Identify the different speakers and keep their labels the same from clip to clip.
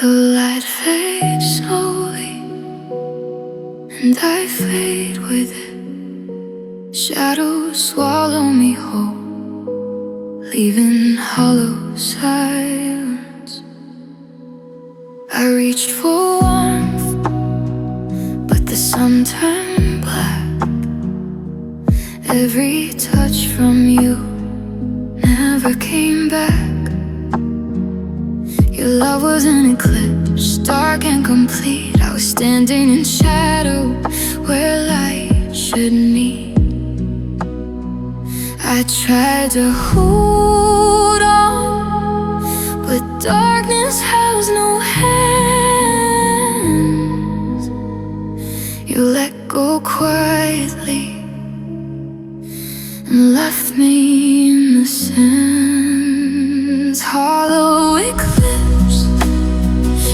Speaker 1: The light fades slowly, and I fade with it. Shadows swallow me whole, leaving hollow silence. I reached for warmth, but the sun turned black. Every touch from you never came back. Your love was an eclipse, dark and complete. I was standing in shadow where light should meet. I tried to hold on, but darkness has no hands. You let go quietly and left me in the sands. Hollow eclipse,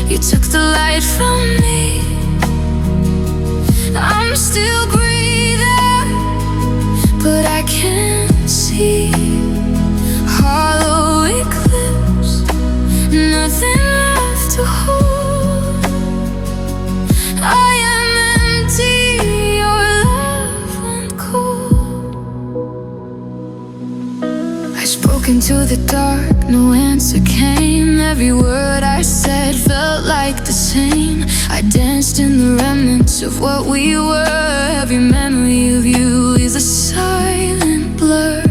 Speaker 1: you took the light from me. I'm still breathing, but I can't see. Hollow eclipse, nothing left to hold. I am empty, your love went cold. I spoke into the dark, no answer came. Every word I said felt like the same. I danced in the remnants of what we were. Every memory of you is a silent blur.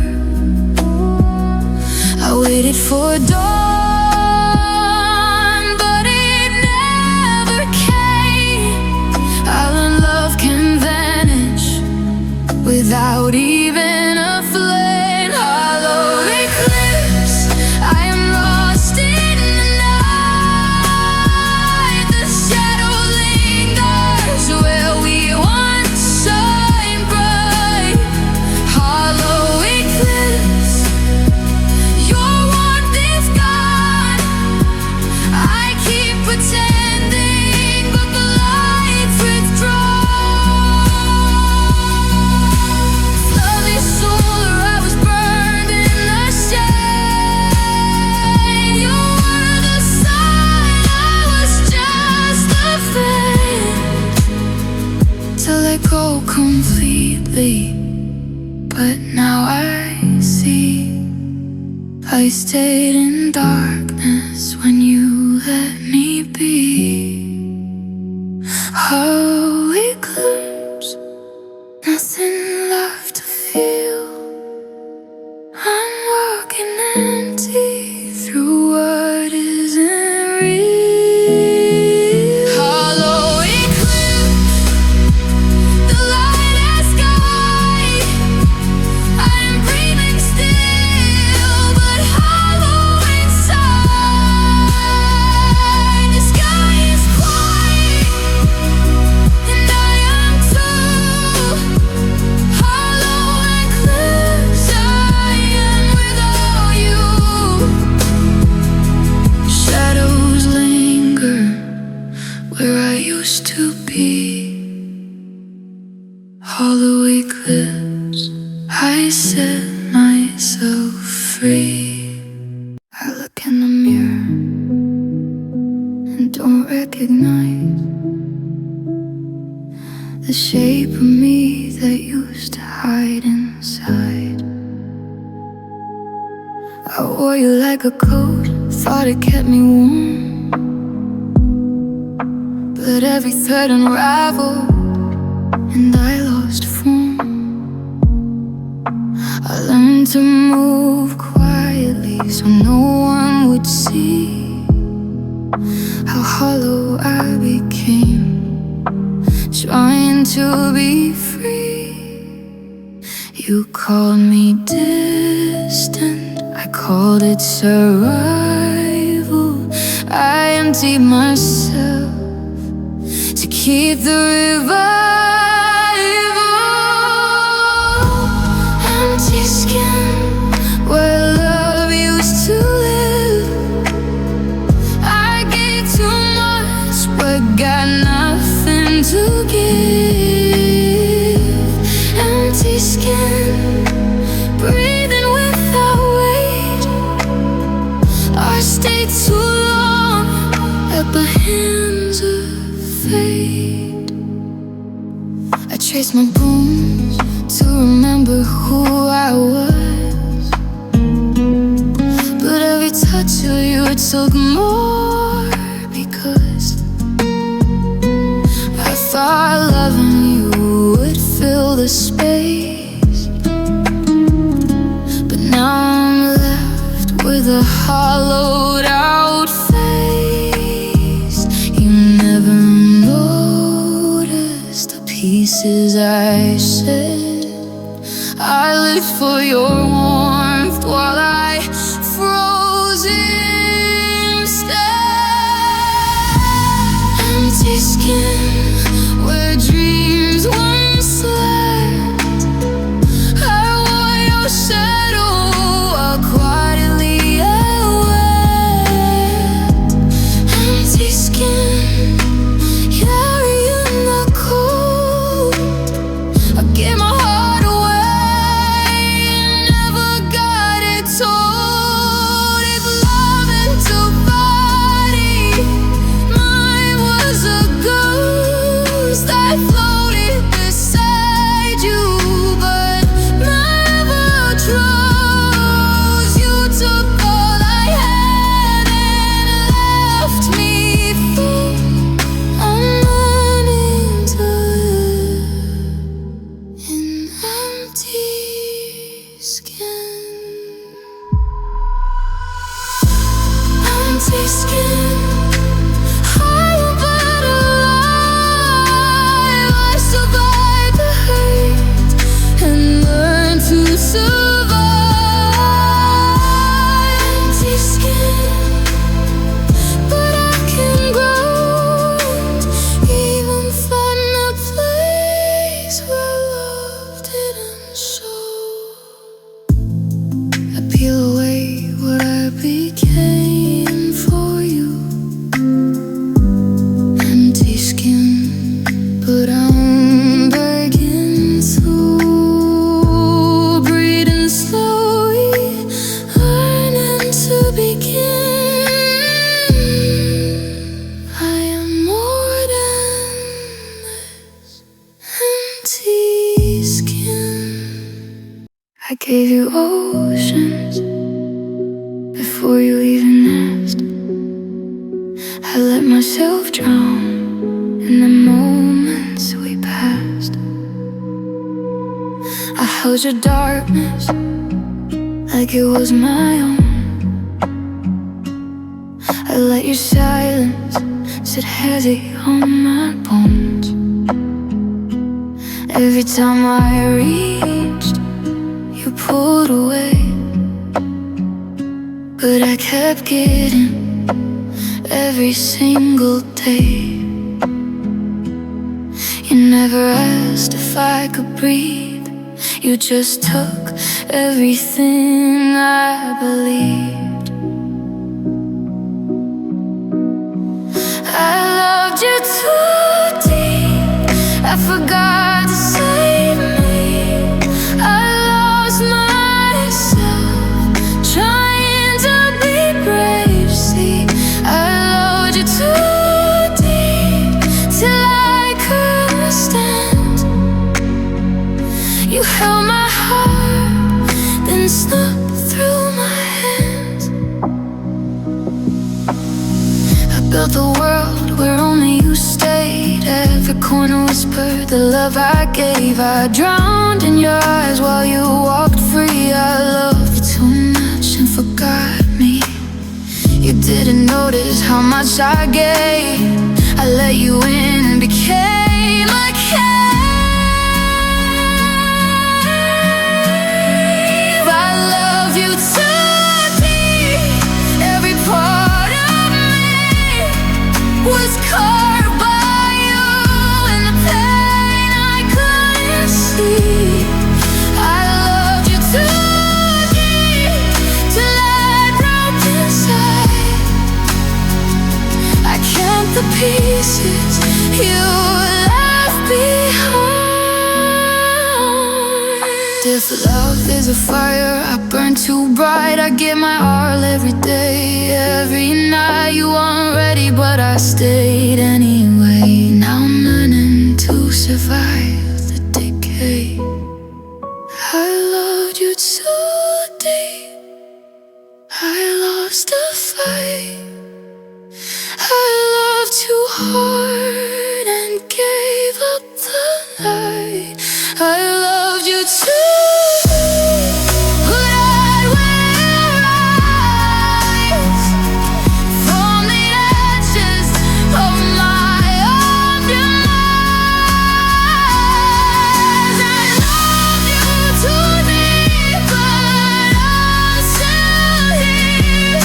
Speaker 1: I waited for dawn, but it never came. I learned love can vanish without even a flame. Hollow eclipse, I am lost in the night. The shadow lingers where we once shine bright. Hollow eclipse, your warmth is gone. I keep pretending, but the light's withdrawn. Slowly solar, I was burned in the shade. You were the sun, I was just the flame. To let go completely, but now I see. I stayed in darkness when you let me be. Hollow eclipse, nothing left to feel. I'm walking empty through what isn't real. Hollow eclipse, the light has gone. I'm breathing still, but hollow inside. The sky is quiet, and I am too. Hollow eclipse, I am without you. Shadows linger where I used to be. Hollow eclipse, I set myself free. I look in the mirror and don't recognize the shape of me that used to hide inside. I wore you like a coat, thought it kept me warm, but every thread unraveled and I lost form. I learned to move quietly so no one would see how hollow I became, trying to be free. You called me distant, I called it survival. I emptied myself to keep the revival. Empty skin where love used to live. I gave too much but got nothing to give. Empty skin, breathing without weight. I stayed too long, let by hands of fate. I trace my bones to remember who I was, but every touch of you it took more, because I thought loving you would fill the space. But now I'm left with a hollowed out face. You never noticed the pieces I said. I lived for your warmth while I froze instead. Empty skin where dreams once slept. I wore your shadow while quietly awake. Empty skin, carrying the cold. I gave my heart away and never got it told. If love ain't a body, mine was a ghost. I floated beside you, but never chose. You took all I had and left me full, unlearning to live in empty skin. Empty skin, hollow but alive. I survived the hurt and learned to survive. Empty skin, but I can grow, even find a place where love didn't show. I peel away what I became for you. Empty skin, but I'm begging to breathe and slowly learning to begin. I am more than this empty skin. I gave you oceans before you even asked. I let myself drown in the moments we passed. I held your darkness like it was my own. I let your silence sit heavy on my bones. Every time I reached, you pulled away, but I kept getting every single day. You never asked if I could breathe, you just took everything I believed. I loved you too deep, I forgot to save me. I lost myself trying to be brave. See, I loved you too deep till I couldn't stand. You held my heart, then slipped through my hands. I built a world where only you stayed. Every corner whispered the love I gave. I drowned in your eyes while you walked free. I loved you too much and forgot me. You didn't notice how much I gave. I let you in and became a cave. I love you too deep. Every part of me was carved by you, and the pain I couldn't see. I loved you too deep till I broke inside. I count the pieces you left behind. If love is a fire, I burn too bright. I give my all every day, every night. You weren't ready, but I I stayed anyway. Now I'm learning to survive the decay. I loved you too deep, I lost a fight. I loved too hard and gave up the night. I loved you too, but I will rise from the ashes of my own demise. I love you too deep, but I'm still here,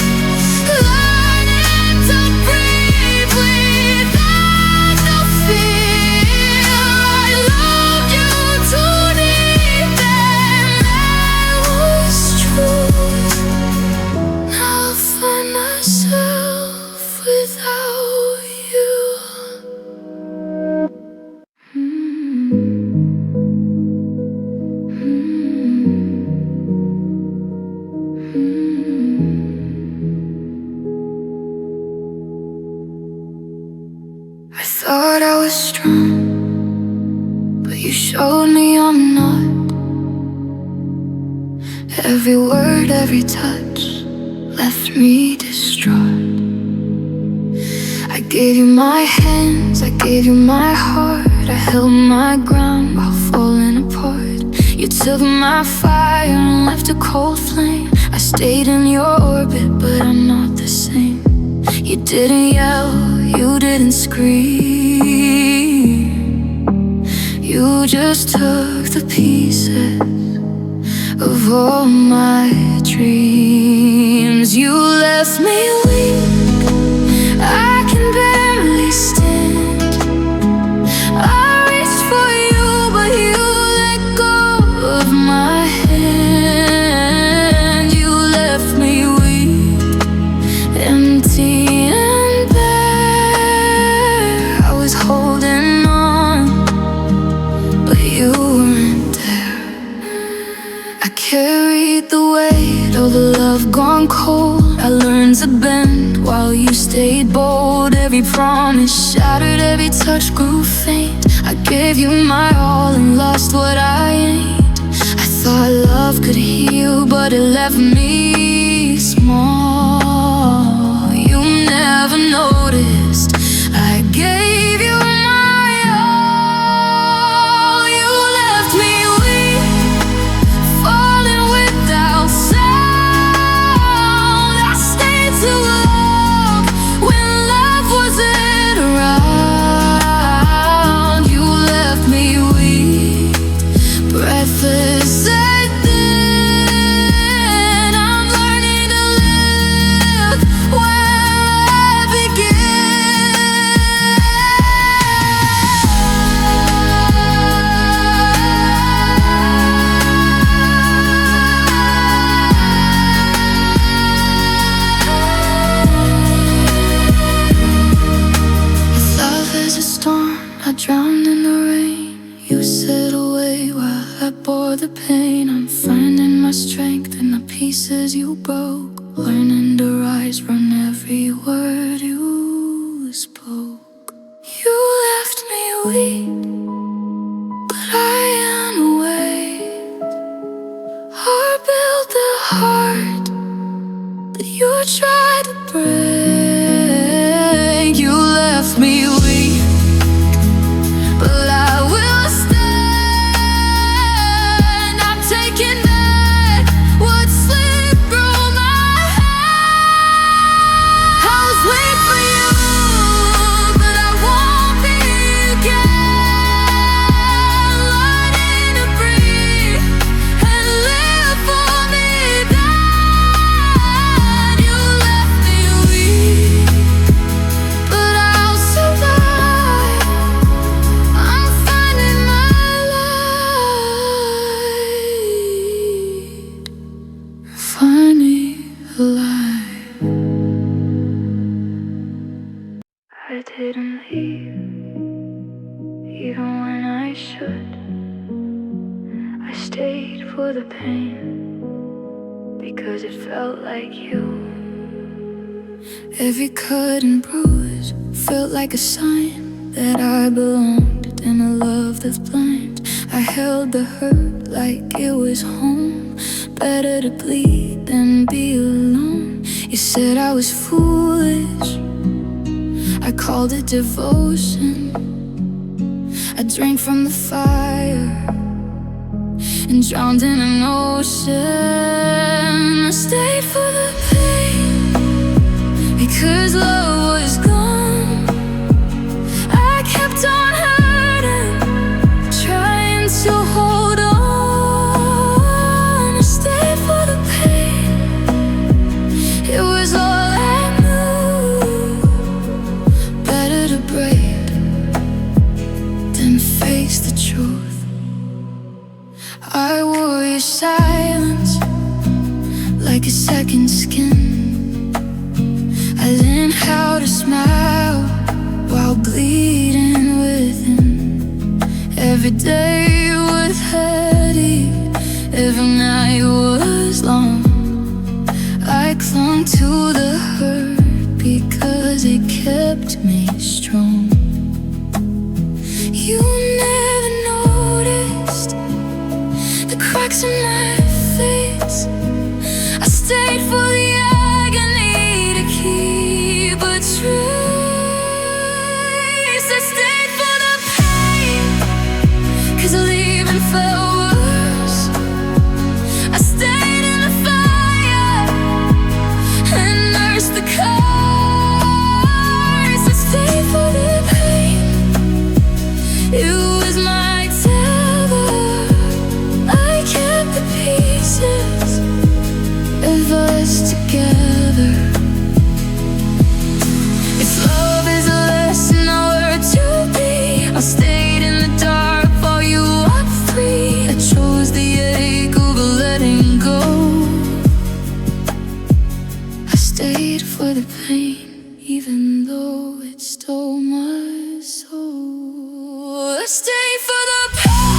Speaker 1: learning to breathe without no fear. I loved you too deep, and that was true. Now I find myself without you. I thought I was strong, but you showed me I'm not. Every word, every touch left me distraught. I gave you my hands, I gave you my heart. I held my ground while falling apart. You took my fire and left a cold flame. I stayed in your orbit, but I'm not the same. You didn't yell, you didn't scream. You just took the pieces of all my dreams. You left me weak, I can barely stand. I reached for you, but you let go of my hand. You left me weak, empty and bare. I was holding on, but you weren't there. I carried the weight of the love gone cold. I learned to bend while you stayed bold. Every promise shattered, every touch grew faint. I gave you my all and lost what I ain't. I thought love could heal, but it left me small. You never noticed I gave you my all. You left me weak, falling without sound. I stayed too long when love wasn't around. You left me weak, breathless and thin. I'm learning to live where I love is a storm, I drowned in the rain. You said away while I bore the pain. I'm finding my strength in the pieces you broke, learning to rise from every word you spoke. You left me weak, but I am awake. Heart built the heart that you tried to break. You left me weak, but I will stand. I'm taking back what slipped through my hands. I was waiting for you, but I won't be again. Learning to breathe and live for me then. You left me weak, but I'll survive. I'm finding my light, finally alive. I didn't leave, even when I should. I stayed for the pain, because it felt like you. Every cut and bruise felt like a sign that I belonged in a love that's blind. I held the hurt like it was home. Better to bleed than be alone. You said I was foolish, I called it devotion. I drank from the fire and drowned in an ocean. I stayed for the pain because love was gone. I kept on hurting, trying to hold on. I stayed for the pain, it was all I knew. Better to break than face the truth. I wore your silence like a second skin. I learned how to smile while bleeding within. Every day was heady, every night was long. I clung to the hurt because it kept me strong. You never noticed the cracks in my face. I stayed for the agony to keep a trace. I stayed for the pain, 'cause leaving felt worse. I stayed in the fire and nursed the scars. I stayed for the pain, it was my tether. I kept the pieces of us together. If love is a lesson nowhere to be, I stayed in the dark while you walked free. I chose the ache over letting go. I stayed for the pain, even though it stole my soul. I stayed for the pain,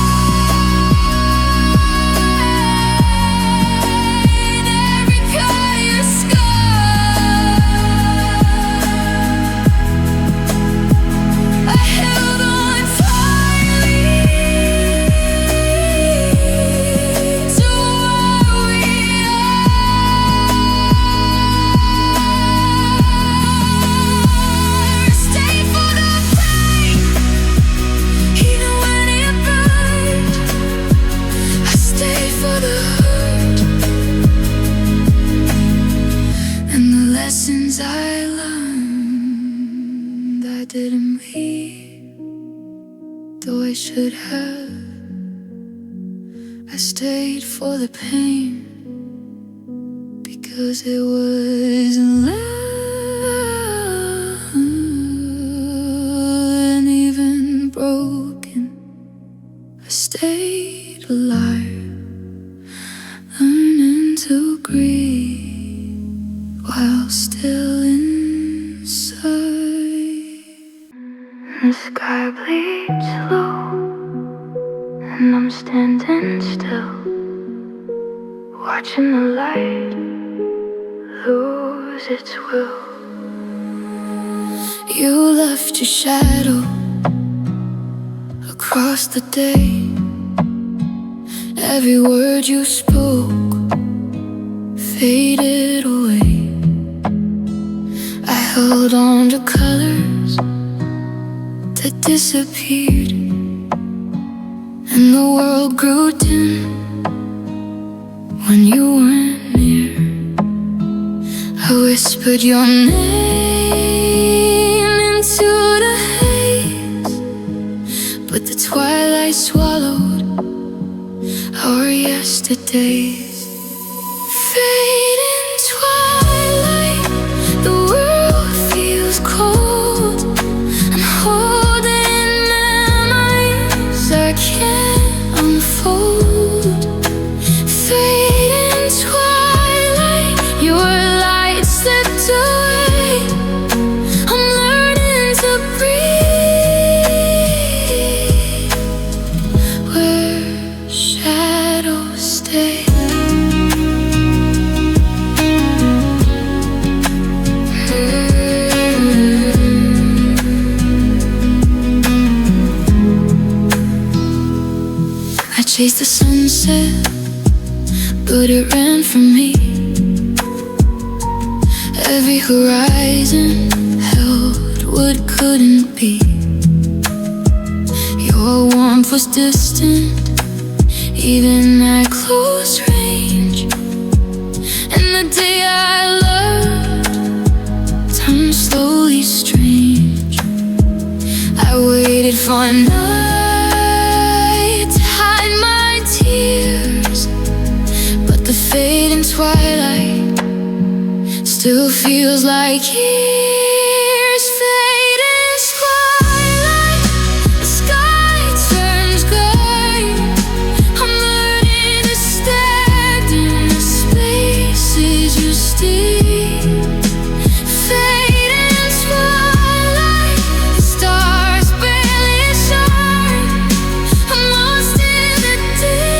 Speaker 1: every cut you scar. I held on tightly to what we are. Stayed for the pain, even when it burned. I stayed for the hurt and the lessons I learned. I didn't hear, though I should have. I stayed for the pain because it was love, and even broken, I stayed alive, learning to grieve while still inside. The sky bleeds low, and I'm standing still, watching the light lose its will. You left your shadow across the day. Every word you spoke faded away. I held on to colors that disappeared, and the world grew dim when you weren't near. I whispered your name into the haze, but the twilight swallowed our yesterdays. Fading twilight, the world feels cold. I'm holding memories I can't unfold. Fading twilight, your light slipped away. I'm learning to breathe where shadows stay. chased the sunset, but it ran from me. Every horizon held what couldn't be. Your warmth was distant, even at close range. And the day I loved turned slowly strange. I waited for a night to hide my tears, but the fading twilight still feels like years. Fading twilight, the sky turns gray. I'm learning to stand in the spaces you steal. Fading twilight, the stars barely shine. I'm lost in the deep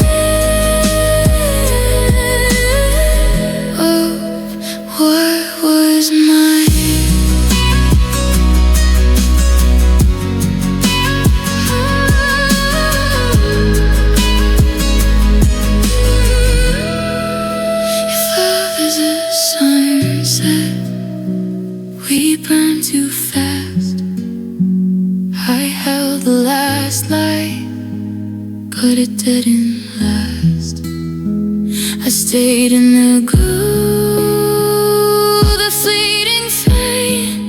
Speaker 1: of what was mine. If love is a sunset, we burn too fast. I held the last light, but it didn't last. I stayed in the groove, the fleeting flame.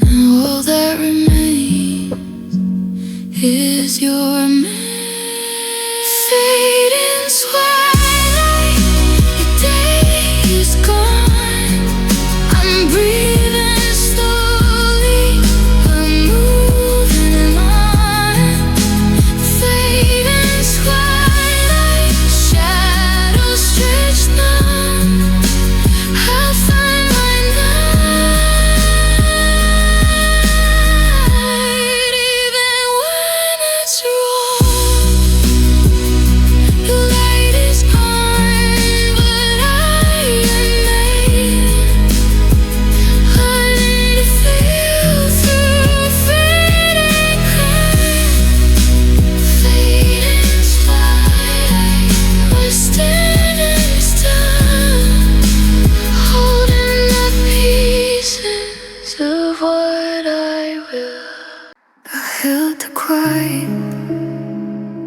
Speaker 1: Now all that remains is your memory. Fading twilight, your day is gone. I'm breathing slowly, but moving on. Fading twilight, shadows stretch numb. I'll find my night, even when it's wrong. Your light is gone, but I remain, learning to feel through fading current. Fading twilight, we're standing still, holding the pieces of what I will. I held the quiet,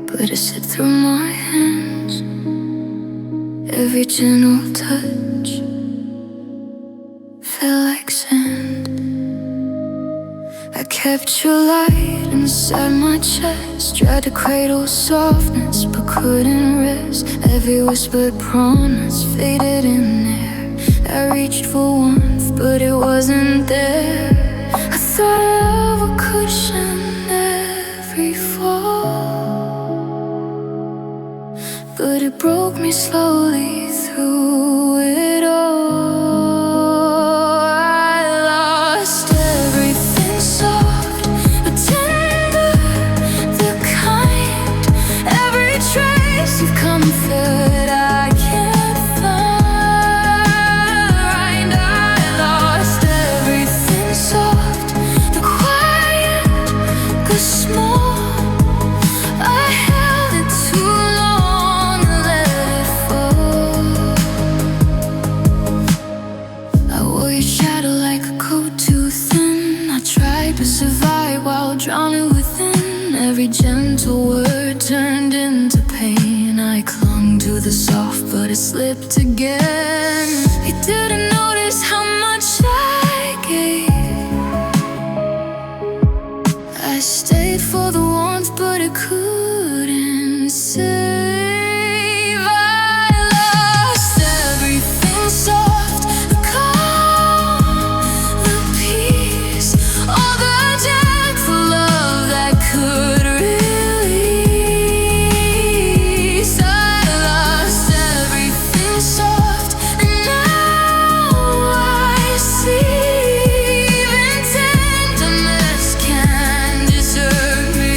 Speaker 1: but it slipped through my hands. Every gentle touch felt like sand. I kept your light inside my chest, tried to cradle softness but couldn't rest. Every whispered promise faded in air. I reached for warmth, but it wasn't there. I thought love would cushion every fall, but it broke me slowly through it all. I lost everything soft but tender, the kind. Every trace of comfort I can't find. I lost everything soft, the quiet, the small. I held it too long and let it fall. I wore your shadow like a coat too thin. I tried to survive while drowning within. Every gentle word turned into pain. I clung to the soft, but it slipped again. You didn't notice how much I gave. I stayed for the warmth, but it couldn't save. I lost everything soft, the calm, the peace, all the depth of love that could release. I lost everything soft, and now I see even tenderness can desert me.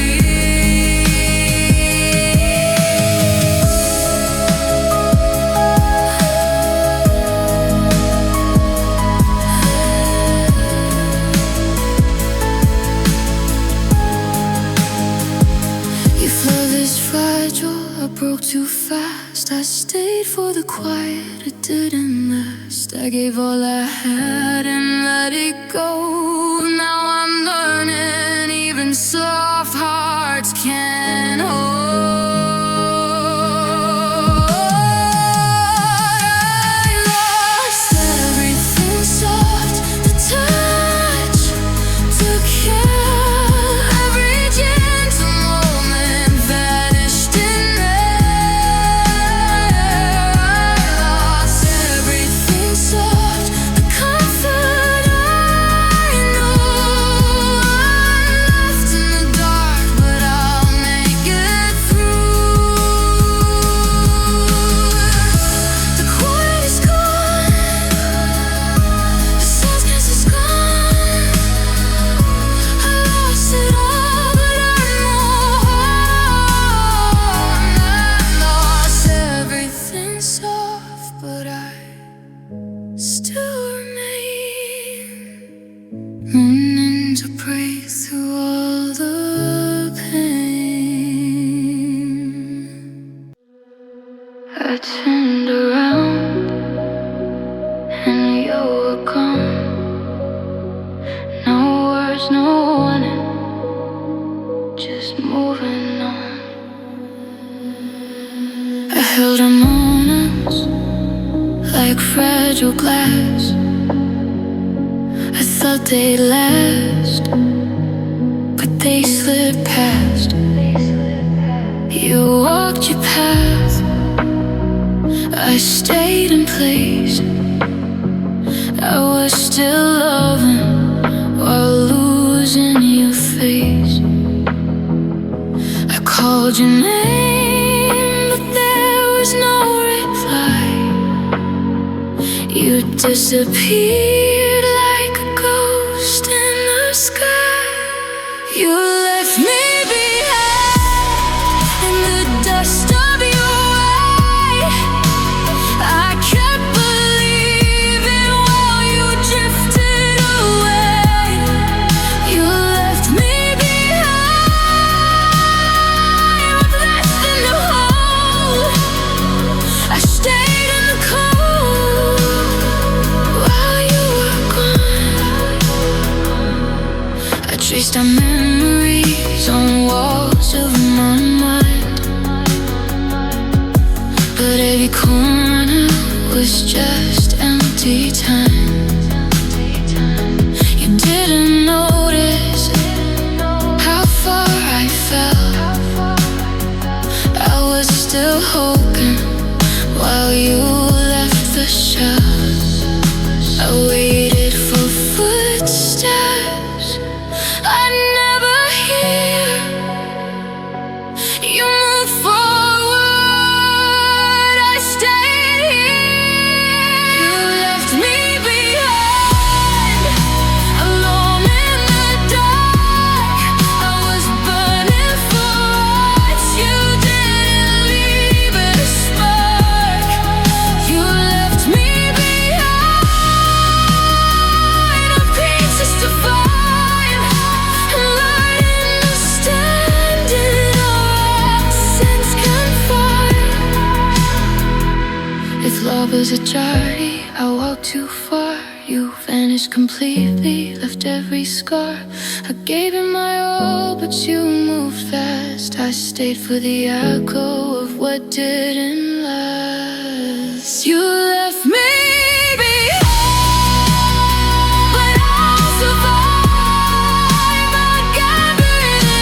Speaker 1: broke too fast. I stayed for the quiet, it didn't last. I gave all I had and let it go. Now I'm learning even soft hearts can hold. I lost everything soft, the touch took care. Every gentle moment vanished in air. I lost everything soft, the comfort I know. I'm left in the dark, but I'll make it through. The quiet is gone, the softness is gone. I lost it all, but I'm on. I lost everything soft, but I still remain, learning to break through all the pain. I turned around and you were gone. No words, no warning, just moving on. I held our moments like fragile glass. I thought they'd last, but they slipped past. You walked your path, I stayed in place. I was still loving while losing your face. I called your name, but there was no reply. You disappeared like a ghost in the sky. You left me behind in the dust of your eye. I kept believing while you drifted away. You left me behind with less than a hold. I stayed in the cold while you were gone. I traced our memories on walls of my mind, but every corner was just empty time. You didn't notice how far I fell. I was still hoping while you left the shell. I waited for footsteps I'd never hear. You moved forward, I stayed here. You left me behind, alone in the dark. I was burning for what you didn't leave a spark. You left me behind, a pieces to find, and learning to stand in our absence confined. If love was a journey, I walked too far. You vanished completely, left every scar. I gave you my all, but you moved fast. I stayed for the echo of what didn't last. You left me behind, but I'll survive. I'll gather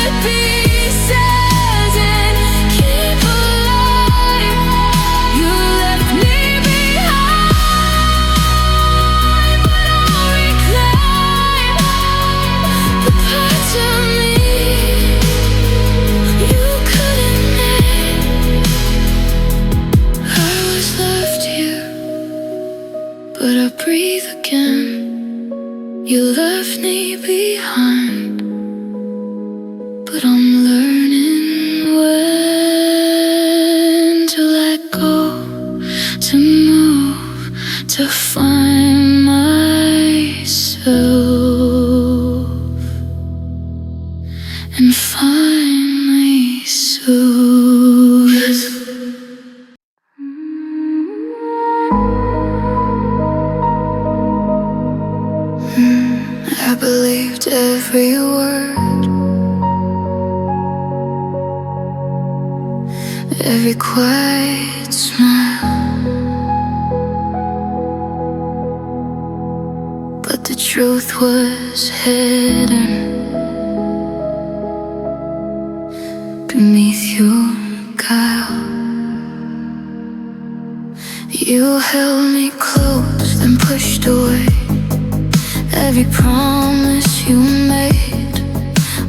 Speaker 1: the pieces and keep alive. You left me behind, but I'll reclaim the parts of me you couldn't name. I was left here, but I breathe again. You left me behind, but I'm learning when to let go, to move, to find myself and find myself. believed every word, every quiet smile. But the truth was hidden beneath your guile. You held me close, then pushed away. Every promise you made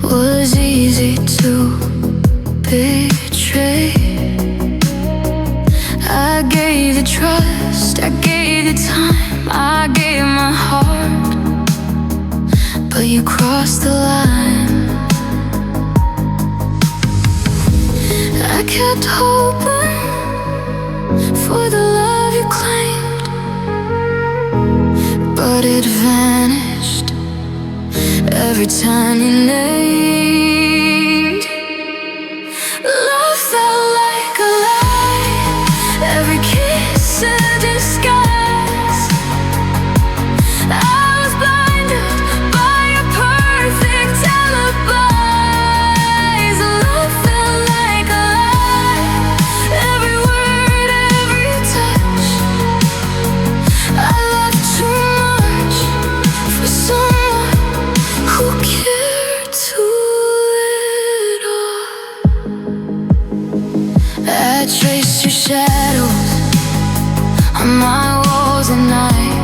Speaker 1: was easy to betray. I gave you trust, I gave you time, I gave my heart, but you crossed the line. I kept hoping for the love you claimed, but it vanished every time you named. Love felt like a lie, every kiss a disguise. I was blinded by your perfect alibis. Love felt like a lie, every word, every touch. I loved too much for someone who cared too little. I traced your shadows on my walls at night,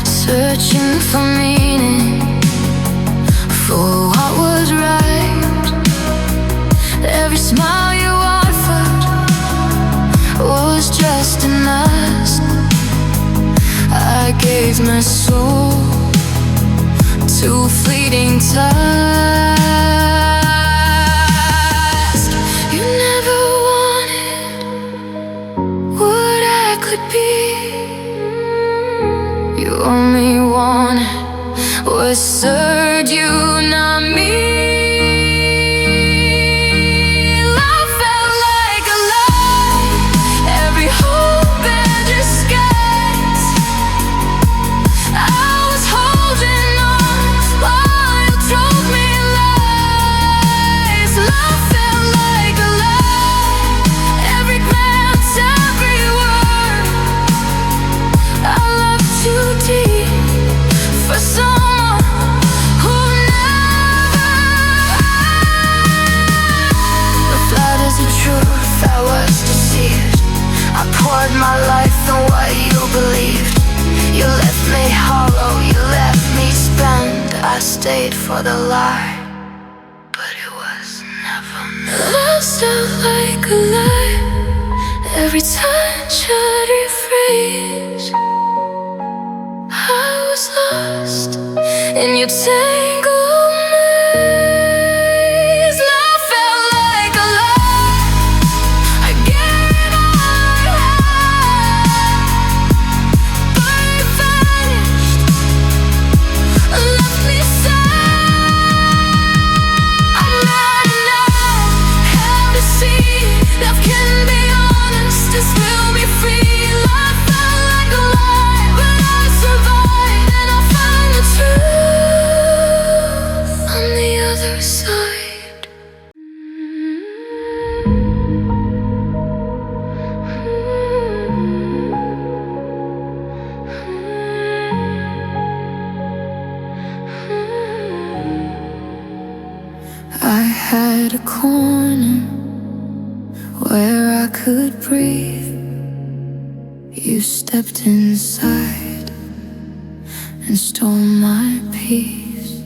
Speaker 1: searching for meaning, for what was right. Every smile you offered was just a mask. I gave my soul to fleeting task. You never wanted what I could be. You only wanted what served you, not me. Love felt like a lie, every hope and disguise. I was holding on while you told me lies. Love felt like a lie, every glance, every word. I loved too deep for someone who never heard. The flatters of truth, I was deceived. I poured my life in what you believed. You left me hollow, you left me spent. I stayed for the lie, but it was never meant. Love felt like a lie, every touch I'd rephrase. I was lost in your tangled maze. Love felt like a lie, I gave it all I had, but it vanished, left me sad. I'm not enough, have to see. Love can be honest and still be free. Love felt like a lie, but I survived, and I found the truth on the other side. I had a corner where I could breathe. You stepped inside and stole my peace.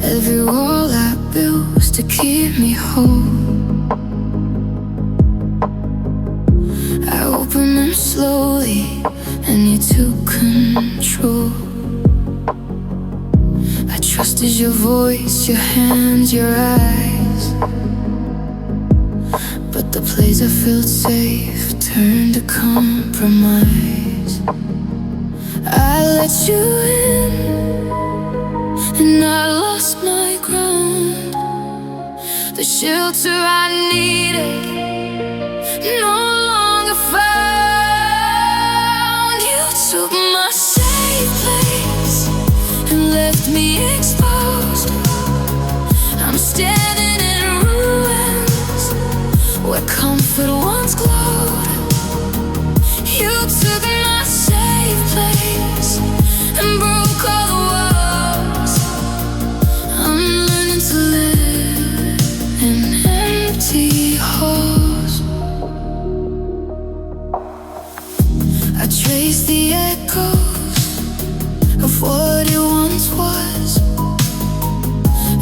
Speaker 1: Every wall I built was to keep me whole. I opened them slowly and you took control. I trusted your voice, your hands, your eyes, but the place I felt safe turned to compromise. I let you in and I lost my ground. The shelter I needed no longer found. You took my shame left me exposed. I'm standing in ruins where comfort once glowed. You took my safe place and broke all the walls. I'm learning to live in empty halls. I trace the echoes of what it once was.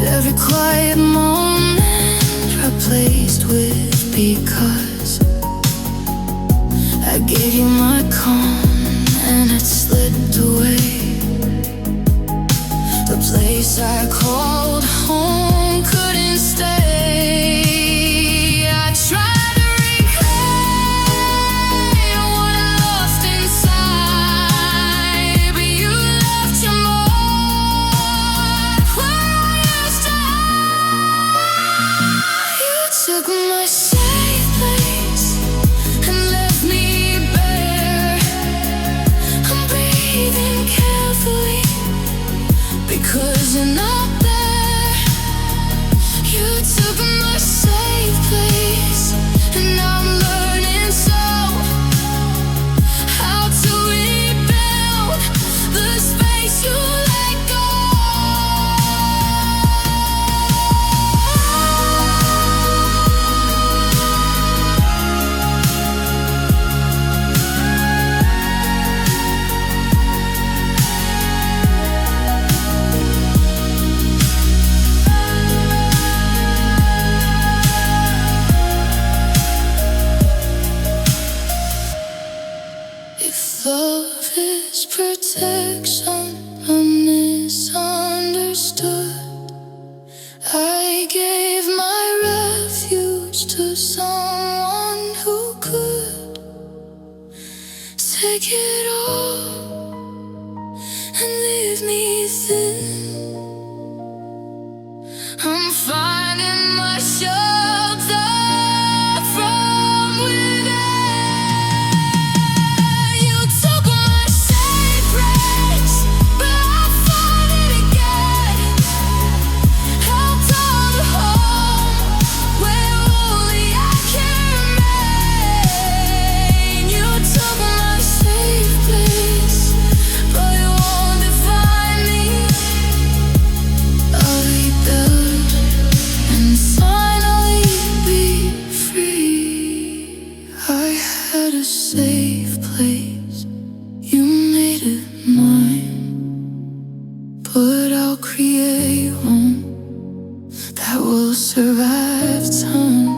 Speaker 1: Every quiet moment replaced with because. I gave you my calm and it slipped away. The place I called home couldn't stay. I tried to reclaim what I lost inside, but you left your mark where I used to hide. You took my safe place and left me bare. I'm breathing carefully because you're not there. You took my safe place and I'm learning so how to rebuild the space you let go. If love is protection, I'm misunderstood. I gave my refuge to someone who could take it all and leave me thin. I'm finding my shelter from within. You took my safe place, but I found it again. Held on to home where only I can remain. You took my safe place, but you won't define me. I'll rebuild and finally be free. I had a safe place, you made it mine, but I'll create one that will survive time.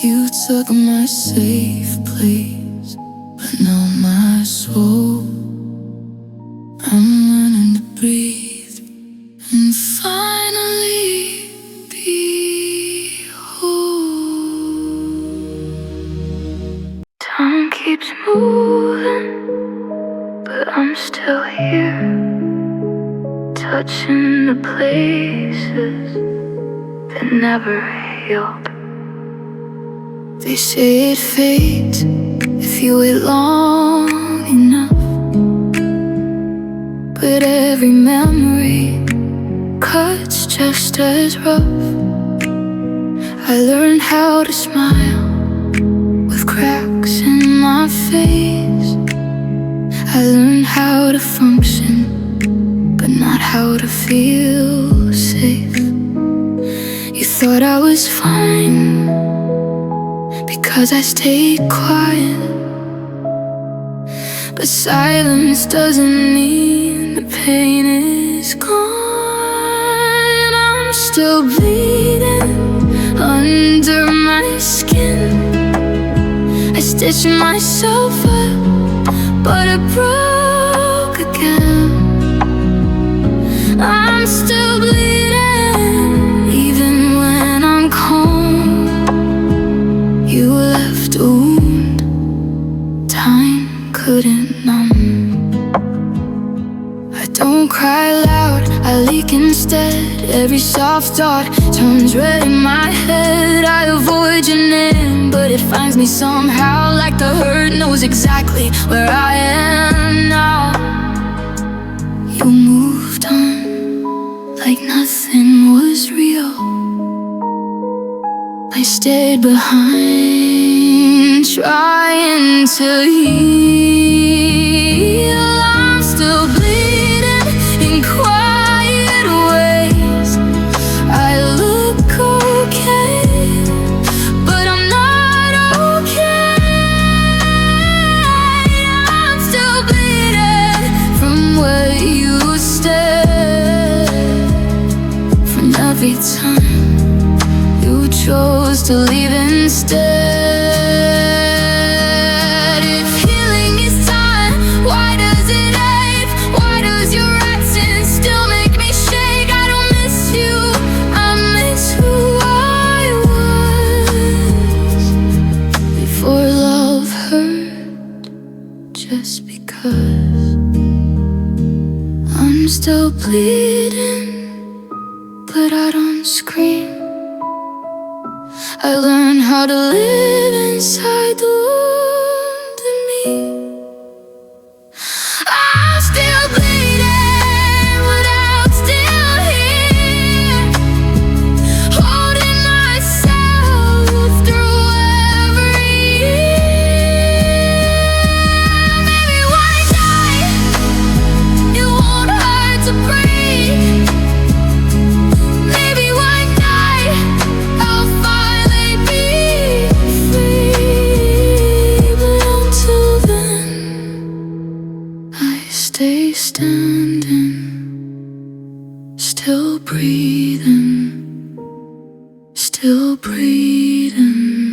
Speaker 1: You took my safe place, but not my soul. I'm learning to breathe and finally be whole. Time keeps moving, but I'm still here, touching the places that never healed. They say it fades if you wait long enough, but every memory cuts just as rough. I learned how to smile with cracks in my face. I learned how to function, but not how to feel safe. You thought I was fine because I stayed quiet, but silence doesn't mean the pain is gone. I'm still bleeding under my skin. I stitched myself up, but I broke again. I'm still bleeding, even when I'm calm. You left a wound time couldn't numb. I don't cry loud, I leak instead. Every soft thought turns red in my head. I avoid your name, but it finds me somehow, like the hurt knows exactly where I am now. You moved on. stayed behind, trying to heal. I'm still bleeding in quiet ways. I look okay, but I'm not okay. I'm still bleeding from where you stayed, from every time you chose to leave instead. If healing is time, why does it ache? Why does your accent still make me shake? I don't miss you, I miss who I was before love hurt, just because. I'm still bleeding, but I don't scream. I learned how to live inside the wound in me. I'm still bleeding, but I'm still here, holding myself through every year. Maybe one day it won't hurt to breathe. Maybe one day I'll finally be free. But until then, I stay standing, still breathing, still breathing.